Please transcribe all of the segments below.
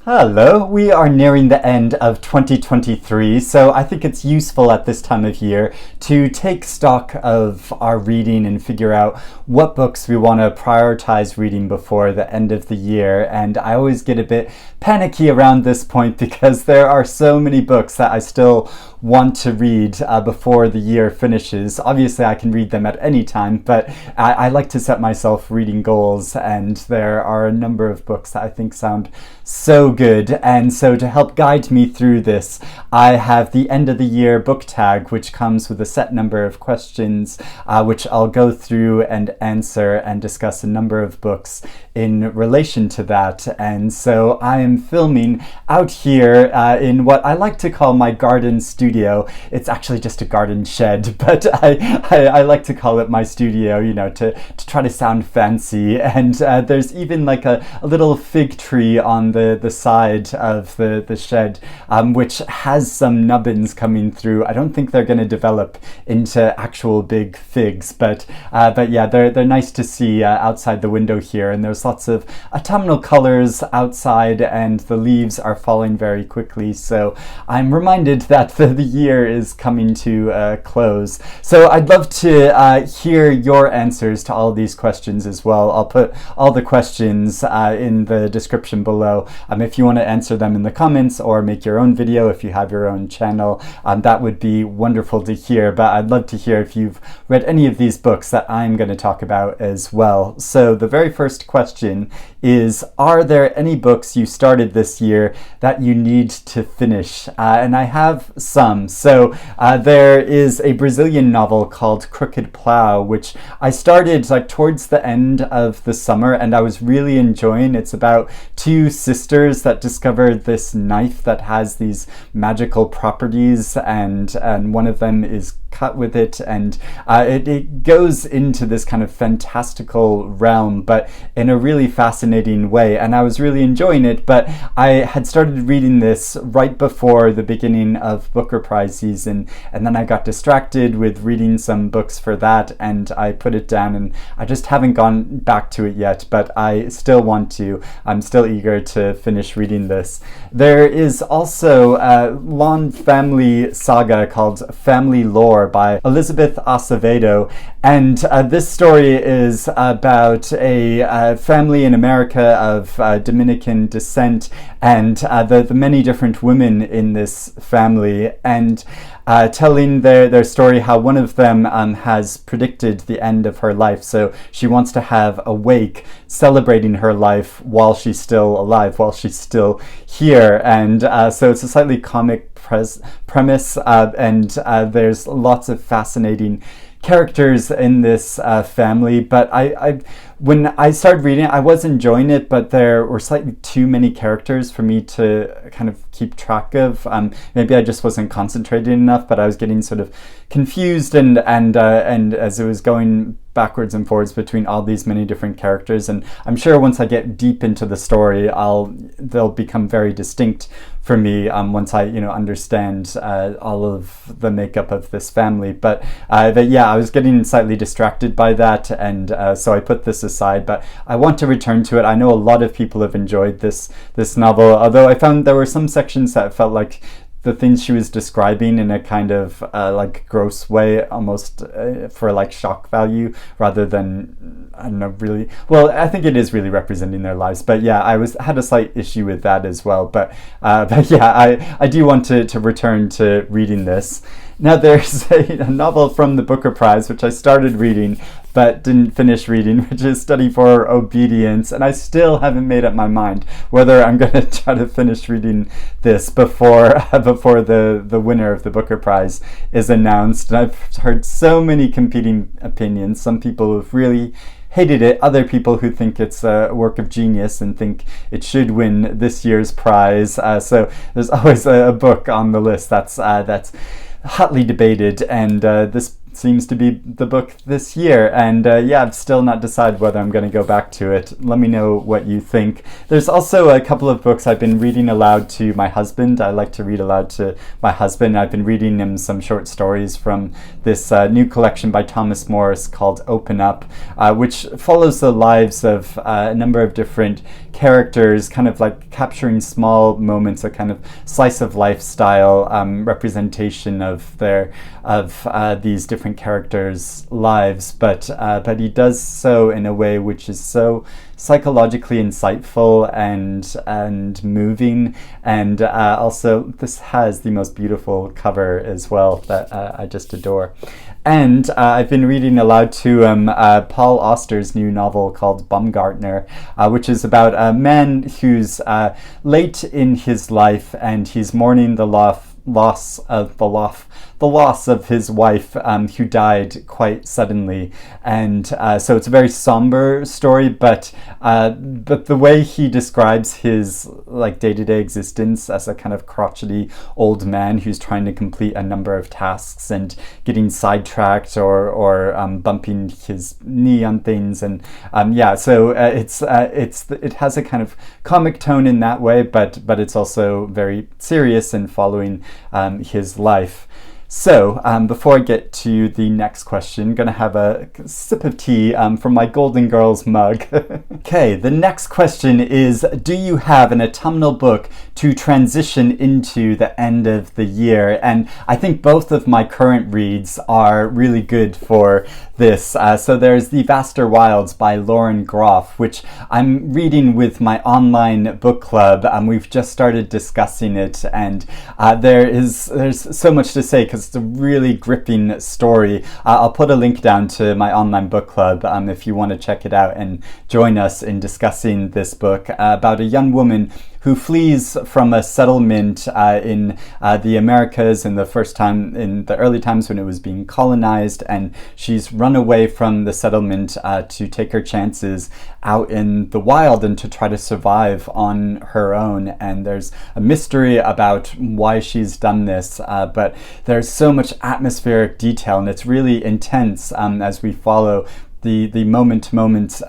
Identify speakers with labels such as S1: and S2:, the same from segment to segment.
S1: Hello, we are nearing the end of 2023, so I think it's useful at this time of year to take stock of our reading and figure out what books we want to prioritize reading before the end of the year. And I always get a bit panicky around this point because there are so many books that I still want to read before the year finishes. Obviously, I can read them at any time, but I like to set myself reading goals, and there are a number of books that I think sound so good. And so to help guide me through this, I have the end of the year book tag, which comes with a set number of questions, which I'll go through and answer and discuss a number of books in relation to that. And so I am filming out here in what I like to call my garden studio. It's actually just a garden shed, but I like to call it my studio, you know, to try to sound fancy. And there's even like a little fig tree on the side of the shed, which has some nubbins coming through. I don't think they're going to develop into actual big figs, but yeah, they're nice to see outside the window here. And there's lots of autumnal colors outside, and the leaves are falling very quickly. So I'm reminded that the year is coming to a close. So I'd love to hear your answers to all these questions as well. I'll put all the questions in the description below. If you want to answer them in the comments or make your own video if you have your own channel, that would be wonderful to hear. But I'd love to hear if you've read any of these books that I'm going to talk about as well. So the very first question is, are there any books you started this year that you need to finish? And I have some. So there is a Brazilian novel called Crooked Plow, which I started like towards the end of the summer, and I was really enjoying. It's about two sisters that discovered this knife that has these magical properties, and one of them is cut with it, and it goes into this kind of fantastical realm, but in a really fascinating way, and I was really enjoying it. But I had started reading this right before the beginning of Booker Prize season, and then I got distracted with reading some books for that, and I put it down, and I just haven't gone back to it yet, but I still want to. I'm still eager to finish reading this. There is also a long family saga called Family Lore by Elizabeth Acevedo, and this story is about a family in America of Dominican descent, and the many different women in this family, and telling their story, how one of them has predicted the end of her life. So she wants to have a wake celebrating her life while she's still alive, while she's still here. And so it's a slightly comic premise, and there's lots of fascinating characters in this family. But when I started reading it, I was enjoying it, but there were slightly too many characters for me to kind of keep track of. Maybe I just wasn't concentrating enough, but I was getting sort of confused, and as it was going backwards and forwards between all these many different characters. And I'm sure once I get deep into the story, they'll become very distinct for me once I understand all of the makeup of this family. But yeah, I was getting slightly distracted by that, and so I put this aside. But I want to return to it. I know a lot of people have enjoyed this novel, although I found there were some sections that felt like the things she was describing in a kind of like gross way, almost for like shock value, rather than, I don't know, really, well, I think it is really representing their lives. But yeah, I had a slight issue with that as well. But yeah, I do want to return to reading this. Now there's a novel from the Booker Prize, which I started reading but didn't finish reading, which is Study for Obedience, and I still haven't made up my mind whether I'm going to try to finish reading this before the winner of the Booker Prize is announced. And I've heard so many competing opinions. Some people who've really hated it, other people who think it's a work of genius and think it should win this year's prize. So there's always a book on the list that's hotly debated, and this seems to be the book this year, and yeah, I've still not decided whether I'm going to go back to it. Let me know what you think. There's also a couple of books I've been reading aloud to my husband. I like to read aloud to my husband. I've been reading him some short stories from this new collection by Thomas Morris called Open Up, which follows the lives of a number of different characters, kind of like capturing small moments, a kind of slice of lifestyle representation of these different characters' lives, but he does so in a way which is so psychologically insightful and moving, and also this has the most beautiful cover as well that I just adore. And I've been reading aloud to Paul Auster's new novel called Baumgartner, which is about a man who's late in his life, and he's mourning the loss of his wife, who died quite suddenly, and so it's a very somber story. But the way he describes his like day-to-day existence as a kind of crotchety old man who's trying to complete a number of tasks and getting sidetracked or bumping his knee on things, and yeah, so it has a kind of comic tone in that way, but it's also very serious in following his life. So, before I get to the next question, I'm going to have a sip of tea from my Golden Girls mug. Okay, the next question is, do you have an autumnal book to transition into the end of the year? And I think both of my current reads are really good for this. So there's The Vaster Wilds by Lauren Groff, which I'm reading with my online book club. We've just started discussing it, and there's so much to say because it's a really gripping story. I'll put a link down to my online book club if you want to check it out and join us in discussing this book about a young woman who flees from a settlement in the Americas in the early times when it was being colonized, and she's run away from the settlement to take her chances out in the wild and to try to survive on her own. And there's a mystery about why she's done this, but there's so much atmospheric detail, and it's really intense as we follow the moment-to-moment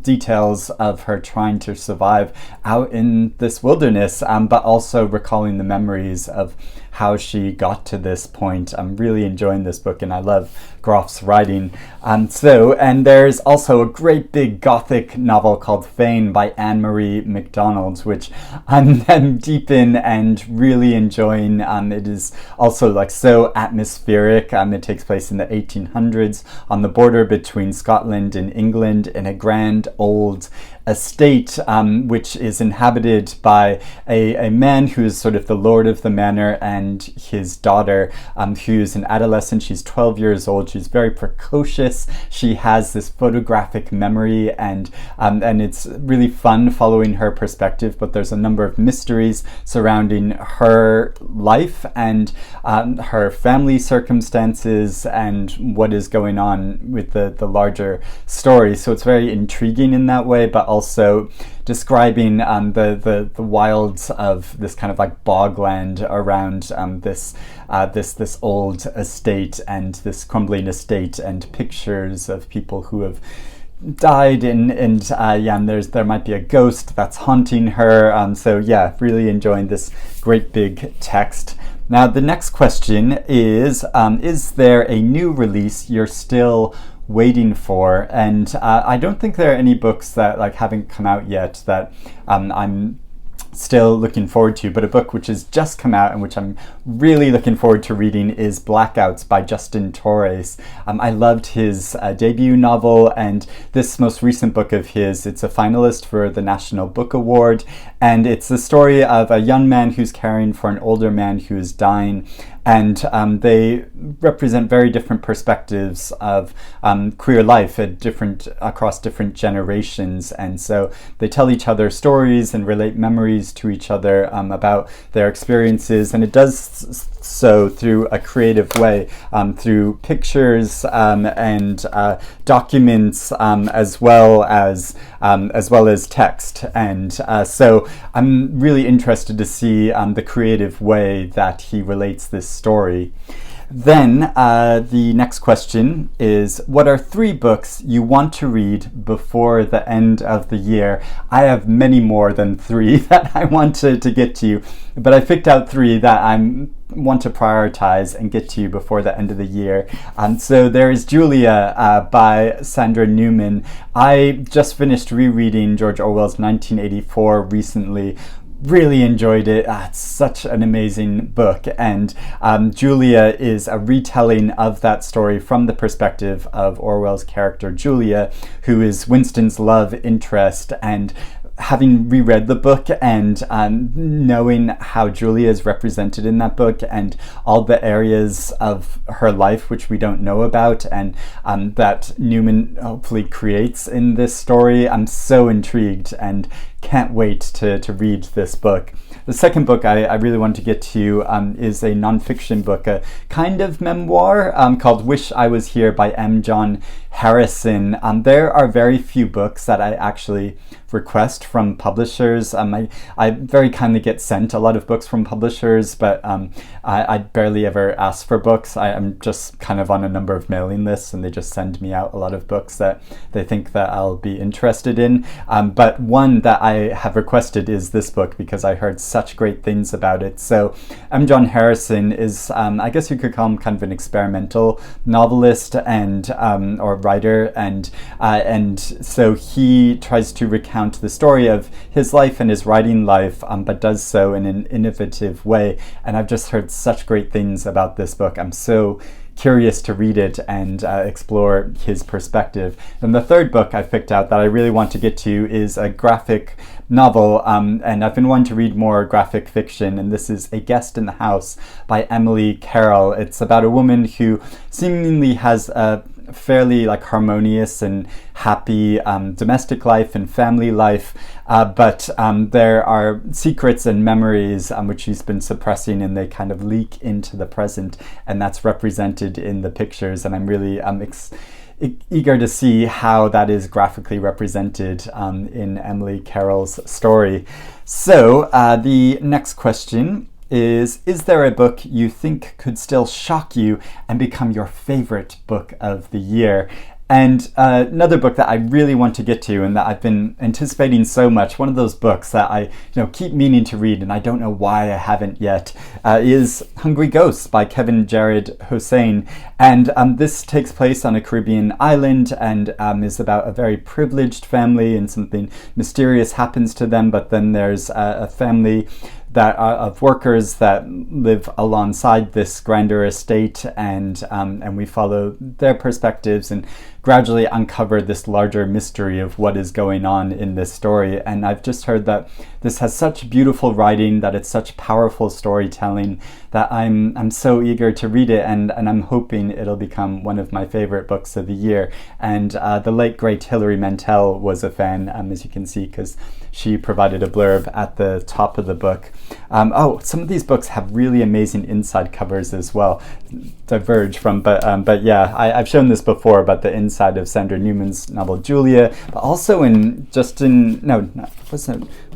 S1: details of her trying to survive out in this wilderness, but also recalling the memories of how she got to this point. I'm really enjoying this book, and I love Groff's writing. And there's also a great big gothic novel called Fane by Anne-Marie MacDonald, which I'm deep in and really enjoying. It is also like so atmospheric. It takes place in the 1800s on the border between Scotland and England in a grand old estate, which is inhabited by a man who is sort of the lord of the manor, and his daughter, who's an adolescent. She's 12 years old. She's very precocious. She has this photographic memory, and it's really fun following her perspective, but there's a number of mysteries surrounding her life and her family circumstances and what is going on with the larger story. So it's very intriguing in that way, but also describing the wilds of this kind of like bogland around this old estate and this crumbling estate, and pictures of people who have died, and there might be a ghost that's haunting her. So yeah, really enjoying this great big text. Now the next question is there a new release you're still waiting for? And I don't think there are any books that like haven't come out yet that I'm still looking forward to, but a book which has just come out and which I'm really looking forward to reading is Blackouts by Justin Torres. I loved his debut novel, and this most recent book of his, it's a finalist for the National Book Award, and it's the story of a young man who's caring for an older man who is dying, and they represent very different perspectives of queer life across different generations, and so they tell each other stories and relate memories to each other about their experiences, and it does so through a creative way, through pictures and documents, as well as text, and so I'm really interested to see the creative way that he relates this story. Then the next question is, what are 3 books you want to read before the end of the year? I have many more than 3 that I want to get to, but I picked out 3 that I want to prioritize and get to before the end of the year. So there is Julia by Sandra Newman. I just finished rereading George Orwell's 1984 recently. Really enjoyed it. It's such an amazing book, and Julia is a retelling of that story from the perspective of Orwell's character Julia, who is Winston's love interest. And having reread the book and knowing how Julia is represented in that book and all the areas of her life which we don't know about and that Newman hopefully creates in this story, I'm so intrigued and can't wait to read this book. The second book I really want to get to is a nonfiction book, a kind of memoir called Wish I Was Here by M. John Harrison. There are very few books that I actually request from publishers. I very kindly get sent a lot of books from publishers, but I barely ever ask for books. I'm just kind of on a number of mailing lists, and they just send me out a lot of books that they think that I'll be interested in. But one that I have requested is this book because I heard such great things about it. So M. John Harrison is, I guess you could call him kind of an experimental novelist and or writer, and so he tries to recount the story of his life and his writing life, but does so in an innovative way. And I've just heard such great things about this book. I'm so curious to read it and explore his perspective. And the third book I picked out that I really want to get to is a graphic novel, and I've been wanting to read more graphic fiction, and this is A Guest in the House by Emily Carroll. It's about a woman who seemingly has a fairly harmonious and happy domestic life and family life, but there are secrets and memories which she's been suppressing, and they kind of leak into the present, and that's represented in the pictures. And I'm really eager to see how that is graphically represented in Emily Carroll's story. So the next question is there a book you think could still shock you and become your favorite book of the year? And another book that I really want to get to and that I've been anticipating so much, one of those books that I keep meaning to read and I don't know why I haven't yet, is Hungry Ghosts by Kevin Jared Hossein. And this takes place on a Caribbean island and is about a very privileged family, and something mysterious happens to them, but then there's a family of workers that live alongside this grander estate, and we follow their perspectives and gradually uncover this larger mystery of what is going on in this story. And I've just heard that this has such beautiful writing, that it's such powerful storytelling, that I'm so eager to read it, and I'm hoping it'll become one of my favorite books of the year. And the late great Hilary Mantel was a fan, as you can see, because she provided a blurb at the top of the book. Some of these books have really amazing inside covers as well. Diverge from, but yeah, I've shown this before about the inside of Sandra Newman's novel Julia, but also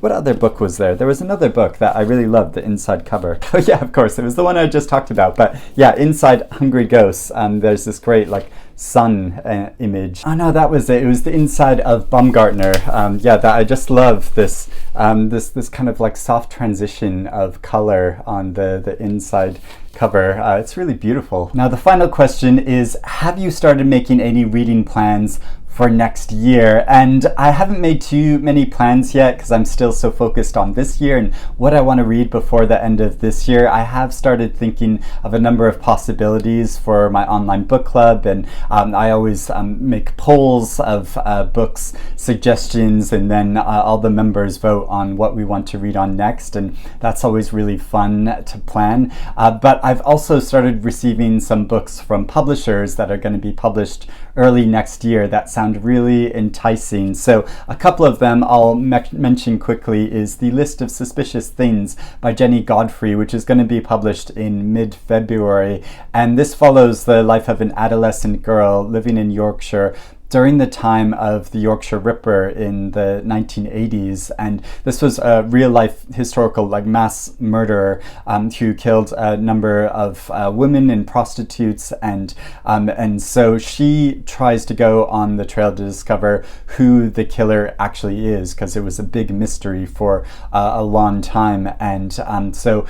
S1: what other book was there? There was another book that I really loved, the inside cover. Oh yeah, of course, it was the one I just talked about. But yeah, inside Hungry Ghosts, there's this great sun image. Oh no, that was it. It was the inside of Baumgartner. That I just love this this kind of soft transition of color on the inside cover. It's really beautiful. Now the final question is, have you started making any reading plans for next year? And I haven't made too many plans yet because I'm still so focused on this year and what I want to read before the end of this year. I have started thinking of a number of possibilities for my online book club, and I always make polls of books suggestions, and then all the members vote on what we want to read on next, and that's always really fun to plan. But I've also started receiving some books from publishers that are going to be published early next year that sound really enticing. So a couple of them I'll mention quickly is The List of Suspicious Things by Jenny Godfrey, which is going to be published in mid-February. And this follows the life of an adolescent girl living in Yorkshire during the time of the Yorkshire Ripper in the 1980s, and this was a real-life historical mass murderer who killed a number of women and prostitutes, and so she tries to go on the trail to discover who the killer actually is, because it was a big mystery for a long time. And so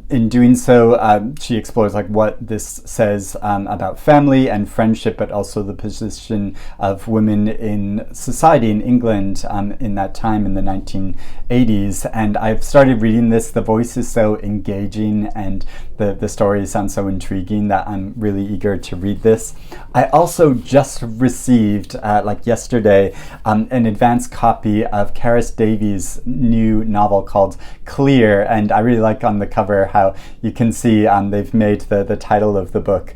S1: in doing so, she explores what this says about family and friendship, but also the position of women in society in England in that time in the 1980s. And I've started reading this. The voice is so engaging and the story sounds so intriguing that I'm really eager to read this. I also just received, yesterday, an advance copy of Karis Davies' new novel called Clear, and I really like on the cover how you can see they've made the title of the book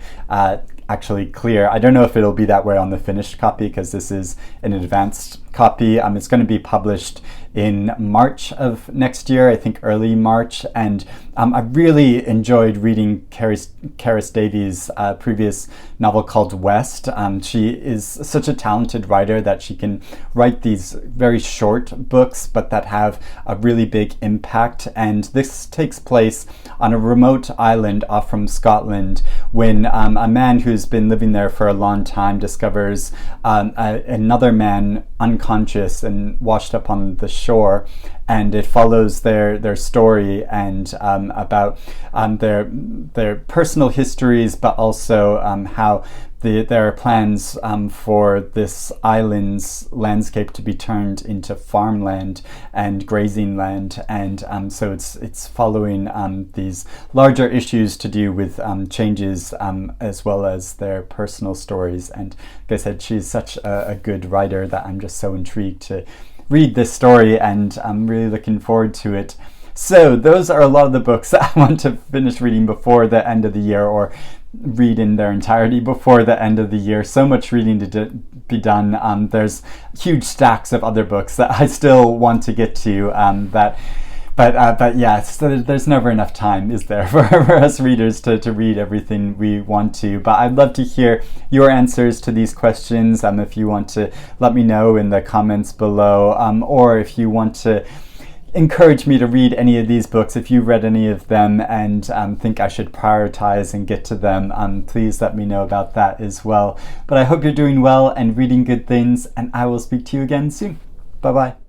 S1: actually clear. I don't know if it'll be that way on the finished copy, because this is an advanced copy. It's going to be published in March of next year, I think early March, and I really enjoyed reading Karis Davies' previous novel called West. She is such a talented writer that she can write these very short books but that have a really big impact, and this takes place on a remote island off from Scotland when a man who's been living there for a long time discovers another man unconscious and washed up on the shore, and it follows their story and about their personal histories, but also how there are plans for this island's landscape to be turned into farmland and grazing land, and so it's following these larger issues to do with changes as well as their personal stories. And like I said, she's such a good writer that I'm just so intrigued to read this story, and I'm really looking forward to it. So those are a lot of the books that I want to finish reading before the end of the year, or read in their entirety before the end of the year. So much reading to be done. There's huge stacks of other books that I still want to get to, but yeah, so there's never enough time, is there, for us readers to read everything we want to. But I'd love to hear your answers to these questions. If you want to let me know in the comments below, or if you want to encourage me to read any of these books, if you've read any of them and think I should prioritize and get to them, please let me know about that as well. But I hope you're doing well and reading good things, and I will speak to you again soon. Bye-bye.